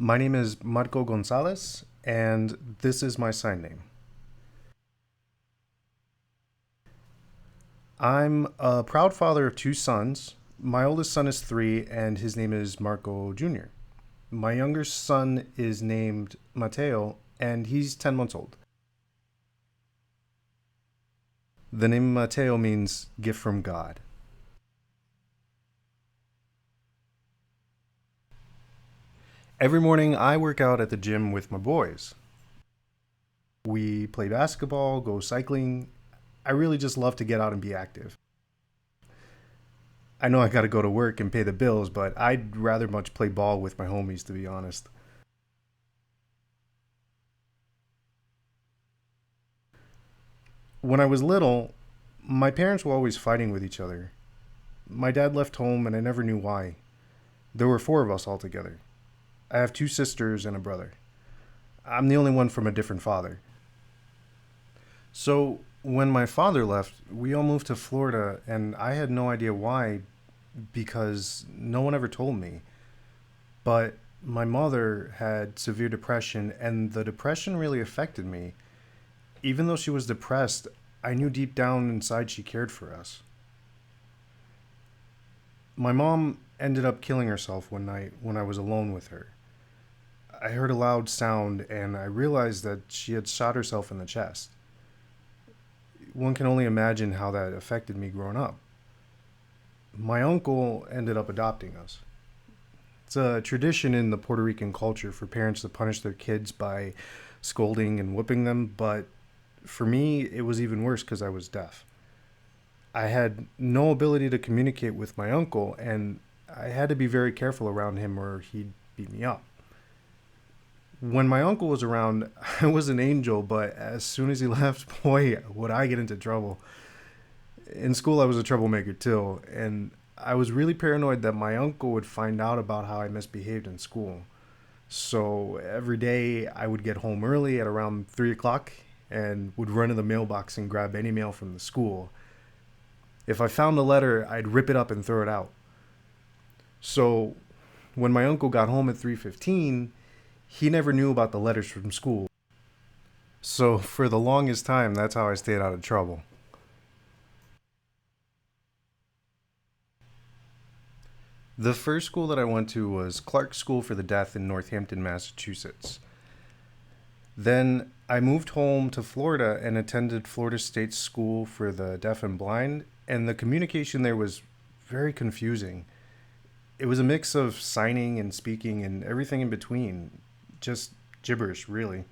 My name is Marco Gonzalez, and this is my sign name. I'm a proud father of two sons. My oldest son is 3, and his name is Marco Jr. My younger son is named Mateo, and he's 10 months old. The name Mateo means gift from God. Every morning, I work out at the gym with my boys. We play basketball, go cycling. I really just love to get out and be active. I know I gotta go to work and pay the bills, but I'd rather much play ball with my homies, to be honest. When I was little, my parents were always fighting with each other. My dad left home and I never knew why. There were 4 of us altogether. I have 2 sisters and a brother. I'm the only one from a different father. So, when my father left, we all moved to Florida and I had no idea why because no one ever told me. But my mother had severe depression and the depression really affected me. Even though she was depressed, I knew deep down inside she cared for us. My mom ended up killing herself one night when I was alone with her. I heard a loud sound and I realized that she had shot herself in the chest. One can only imagine how that affected me growing up. My uncle ended up adopting us. It's a tradition in the Puerto Rican culture for parents to punish their kids by scolding and whipping them, but for me, it was even worse because I was deaf. I had no ability to communicate with my uncle, and I had to be very careful around him or he'd beat me up. When my uncle was around, I was an angel, but as soon as he left, boy, would I get into trouble. In school, I was a troublemaker too, and I was really paranoid that my uncle would find out about how I misbehaved in school. So every day, I would get home early at around 3 o'clock and would run to the mailbox and grab any mail from the school. If I found a letter, I'd rip it up and throw it out. So when my uncle got home at 3:15, he never knew about the letters from school. So for the longest time, that's how I stayed out of trouble. The first school that I went to was Clark School for the Deaf in Northampton, Massachusetts. Then I moved home to Florida and attended Florida State School for the Deaf and Blind, and the communication there was very confusing. It was a mix of signing and speaking and everything in between. Just gibberish, really.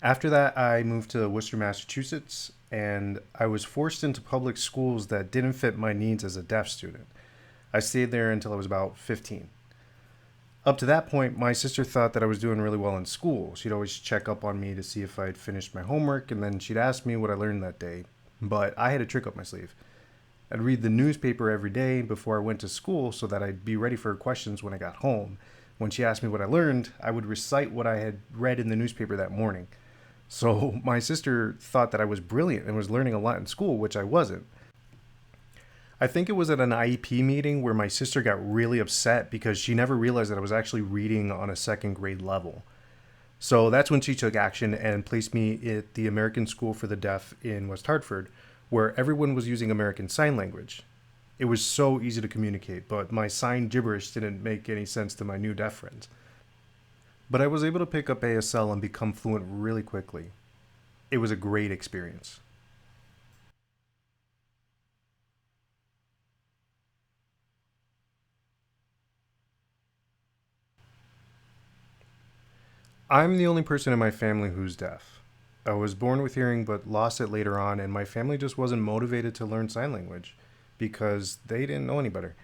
After that, I moved to Worcester, Massachusetts, and I was forced into public schools that didn't fit my needs as a deaf student. I stayed there until I was about 15. Up to that point, my sister thought that I was doing really well in school. She'd always check up on me to see if I'd finished my homework, and then she'd ask me what I learned that day. But I had a trick up my sleeve. I'd read the newspaper every day before I went to school so that I'd be ready for her questions when I got home. When she asked me what I learned, I would recite what I had read in the newspaper that morning. So my sister thought that I was brilliant and was learning a lot in school, which I wasn't. I think it was at an IEP meeting where my sister got really upset because she never realized that I was actually reading on a second grade level. So that's when she took action and placed me at the American School for the Deaf in West Hartford, where everyone was using American Sign Language. It was so easy to communicate, but my sign gibberish didn't make any sense to my new deaf friends. But I was able to pick up ASL and become fluent really quickly. It was a great experience. I'm the only person in my family who's deaf. I was born with hearing but lost it later on, and my family just wasn't motivated to learn sign language because they didn't know any better.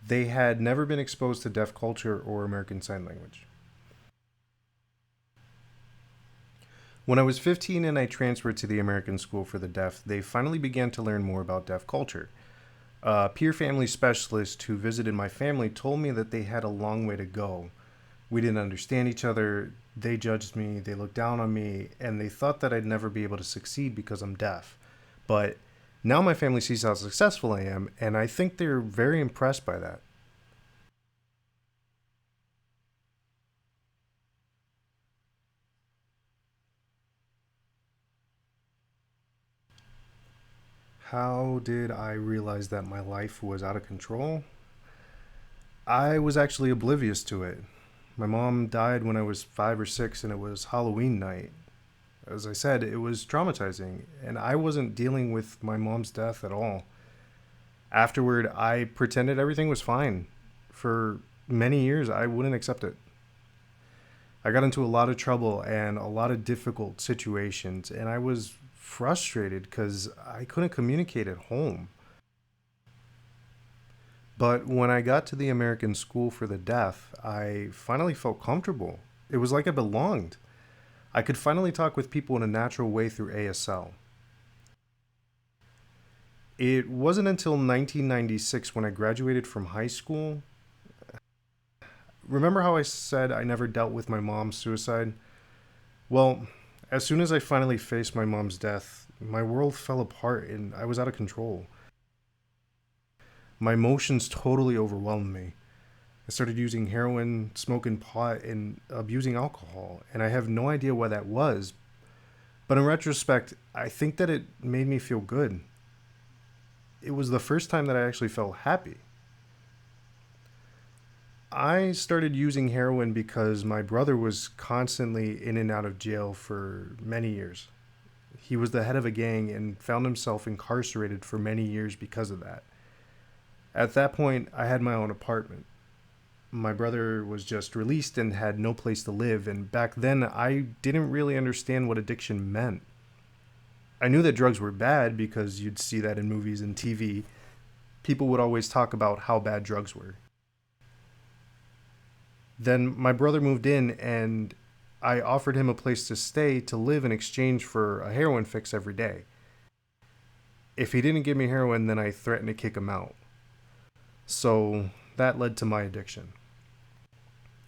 They had never been exposed to deaf culture or American Sign Language. When I was 15 and I transferred to the American School for the Deaf, they finally began to learn more about deaf culture. A peer family specialist who visited my family told me that they had a long way to go. We didn't understand each other, they judged me, they looked down on me, and they thought that I'd never be able to succeed because I'm deaf. But now my family sees how successful I am, and I think they're very impressed by that. How did I realize that my life was out of control? I was actually oblivious to it. My mom died when I was 5 or 6, and it was Halloween night. As I said, it was traumatizing, and I wasn't dealing with my mom's death at all. Afterward, I pretended everything was fine. For many years, I wouldn't accept it. I got into a lot of trouble and a lot of difficult situations, and I was frustrated because I couldn't communicate at home. But when I got to the American School for the Deaf, I finally felt comfortable. It was like I belonged. I could finally talk with people in a natural way through ASL. It wasn't until 1996 when I graduated from high school. Remember how I said I never dealt with my mom's suicide? Well, as soon as I finally faced my mom's death, my world fell apart and I was out of control. My emotions totally overwhelmed me. I started using heroin, smoking pot, and abusing alcohol, and I have no idea why that was. But in retrospect, I think that it made me feel good. It was the first time that I actually felt happy. I started using heroin because my brother was constantly in and out of jail for many years. He was the head of a gang and found himself incarcerated for many years because of that. At that point, I had my own apartment. My brother was just released and had no place to live, and back then I didn't really understand what addiction meant. I knew that drugs were bad because you'd see that in movies and TV. People would always talk about how bad drugs were. Then my brother moved in, and I offered him a place to stay to live in exchange for a heroin fix every day. If he didn't give me heroin, then I threatened to kick him out. So that led to my addiction.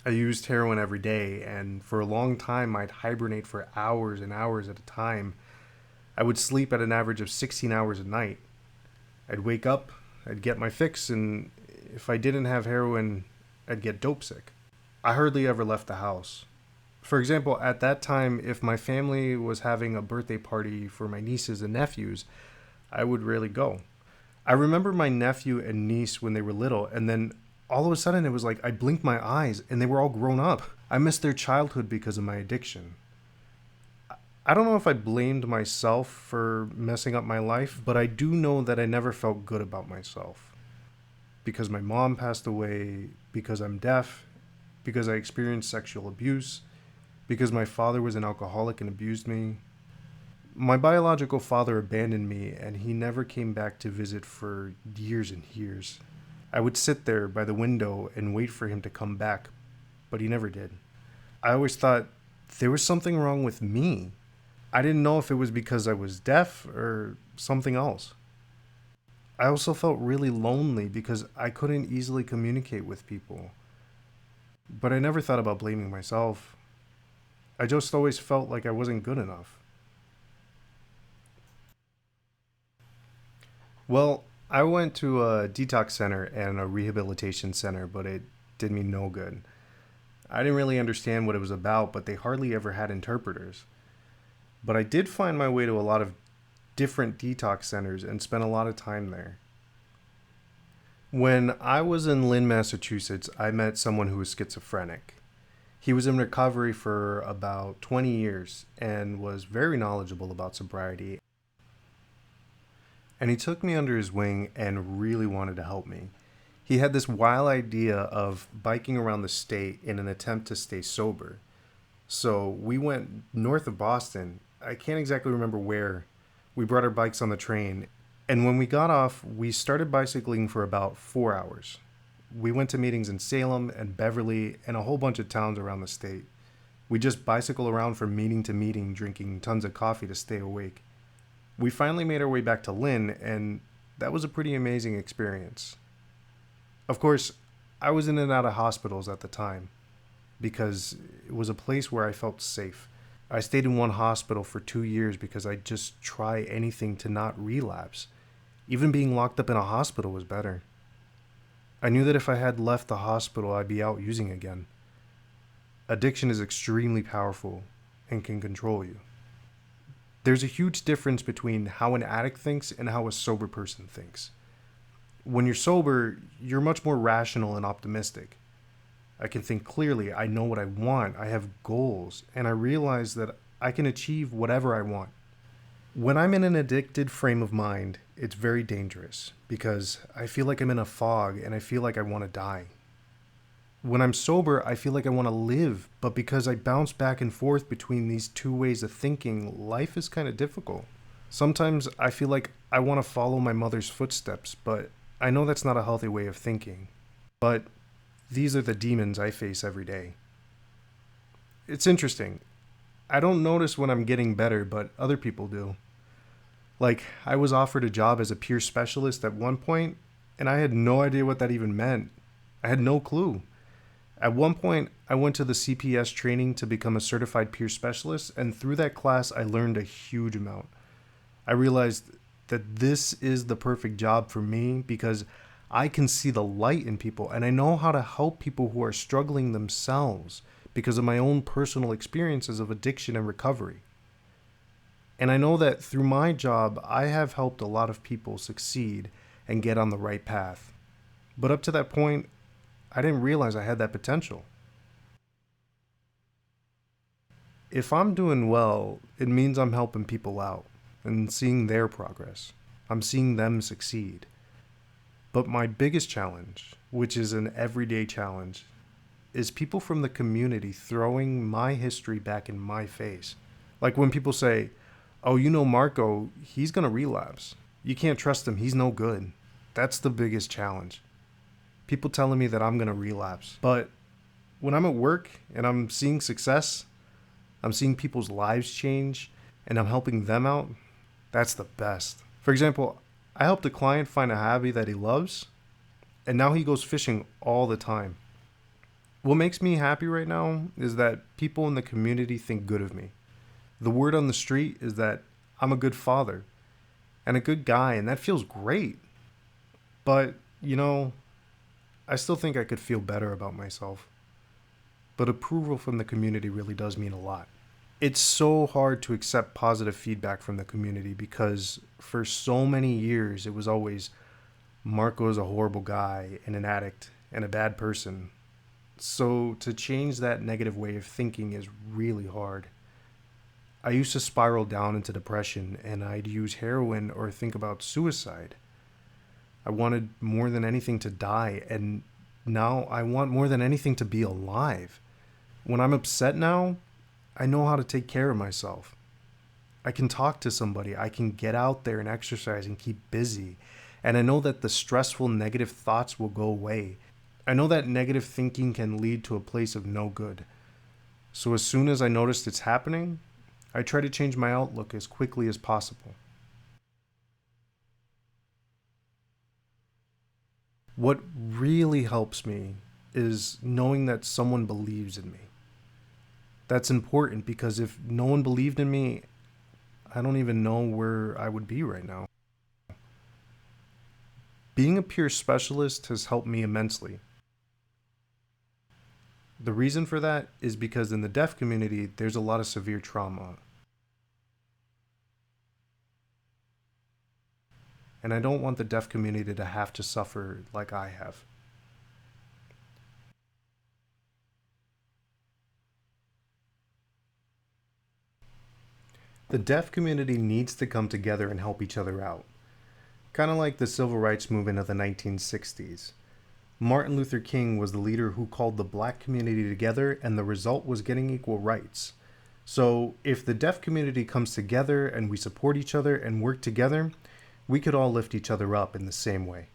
I used heroin every day, and for a long time, I'd hibernate for hours and hours at a time. I would sleep at an average of 16 hours a night. I'd wake up, I'd get my fix, and if I didn't have heroin, I'd get dope sick. I hardly ever left the house. For example, at that time, if my family was having a birthday party for my nieces and nephews, I would rarely go. I remember my nephew and niece when they were little, and then all of a sudden it was like I blinked my eyes and they were all grown up. I missed their childhood because of my addiction. I don't know if I blamed myself for messing up my life, but I do know that I never felt good about myself. Because my mom passed away, because I'm deaf, because I experienced sexual abuse, because my father was an alcoholic and abused me. My biological father abandoned me and he never came back to visit for years and years. I would sit there by the window and wait for him to come back, but he never did. I always thought there was something wrong with me. I didn't know if it was because I was deaf or something else. I also felt really lonely because I couldn't easily communicate with people. But I never thought about blaming myself. I just always felt like I wasn't good enough. Well, I went to a detox center and a rehabilitation center, but it did me no good. I didn't really understand what it was about, but they hardly ever had interpreters. But I did find my way to a lot of different detox centers and spent a lot of time there. When I was in Lynn, Massachusetts, I met someone who was schizophrenic. He was in recovery for about 20 years and was very knowledgeable about sobriety. And he took me under his wing and really wanted to help me. He had this wild idea of biking around the state in an attempt to stay sober. So we went north of Boston. I can't exactly remember where. We brought our bikes on the train. And when we got off, we started bicycling for about 4 hours. We went to meetings in Salem and Beverly and a whole bunch of towns around the state. We just bicycle around from meeting to meeting, drinking tons of coffee to stay awake. We finally made our way back to Lynn, and that was a pretty amazing experience. Of course, I was in and out of hospitals at the time because it was a place where I felt safe. I stayed in one hospital for 2 years because I just try anything to not relapse. Even being locked up in a hospital was better. I knew that if I had left the hospital, I'd be out using again. Addiction is extremely powerful and can control you. There's a huge difference between how an addict thinks and how a sober person thinks. When you're sober, you're much more rational and optimistic. I can think clearly, I know what I want, I have goals, and I realize that I can achieve whatever I want. When I'm in an addicted frame of mind, it's very dangerous because I feel like I'm in a fog and I feel like I want to die. When I'm sober, I feel like I want to live, but because I bounce back and forth between these two ways of thinking, life is kind of difficult. Sometimes I feel like I want to follow my mother's footsteps, but I know that's not a healthy way of thinking. But these are the demons I face every day. It's interesting. I don't notice when I'm getting better, but other people do. Like, I was offered a job as a peer specialist at one point, and I had no idea what that even meant. I had no clue. At one point, I went to the CPS training to become a certified peer specialist, and through that class, I learned a huge amount. I realized that this is the perfect job for me because I can see the light in people, and I know how to help people who are struggling themselves because of my own personal experiences of addiction and recovery. And I know that through my job, I have helped a lot of people succeed and get on the right path. But up to that point, I didn't realize I had that potential. If I'm doing well, it means I'm helping people out and seeing their progress. I'm seeing them succeed. But my biggest challenge, which is an everyday challenge, is people from the community throwing my history back in my face. Like when people say, oh, you know Marco, he's going to relapse. You can't trust him, he's no good. That's the biggest challenge. People telling me that I'm going to relapse. But when I'm at work and I'm seeing success, I'm seeing people's lives change, and I'm helping them out, that's the best. For example, I helped a client find a hobby that he loves, and now he goes fishing all the time. What makes me happy right now is that people in the community think good of me. The word on the street is that I'm a good father and a good guy, and that feels great. But, I still think I could feel better about myself. But approval from the community really does mean a lot. It's so hard to accept positive feedback from the community because for so many years it was always Marco is a horrible guy and an addict and a bad person. So to change that negative way of thinking is really hard. I used to spiral down into depression and I'd use heroin or think about suicide. I wanted more than anything to die, and now I want more than anything to be alive. When I'm upset now, I know how to take care of myself. I can talk to somebody, I can get out there and exercise and keep busy. And I know that the stressful negative thoughts will go away. I know that negative thinking can lead to a place of no good. So as soon as I notice it's happening, I try to change my outlook as quickly as possible. What really helps me is knowing that someone believes in me. That's important because if no one believed in me, I don't even know where I would be right now. Being a peer specialist has helped me immensely. The reason for that is because in the deaf community, there's a lot of severe trauma. And I don't want the deaf community to have to suffer like I have. The deaf community needs to come together and help each other out. Kind of like the civil rights movement of the 1960s. Martin Luther King was the leader who called the black community together, and the result was getting equal rights. So if the deaf community comes together and we support each other and work together, we could all lift each other up in the same way.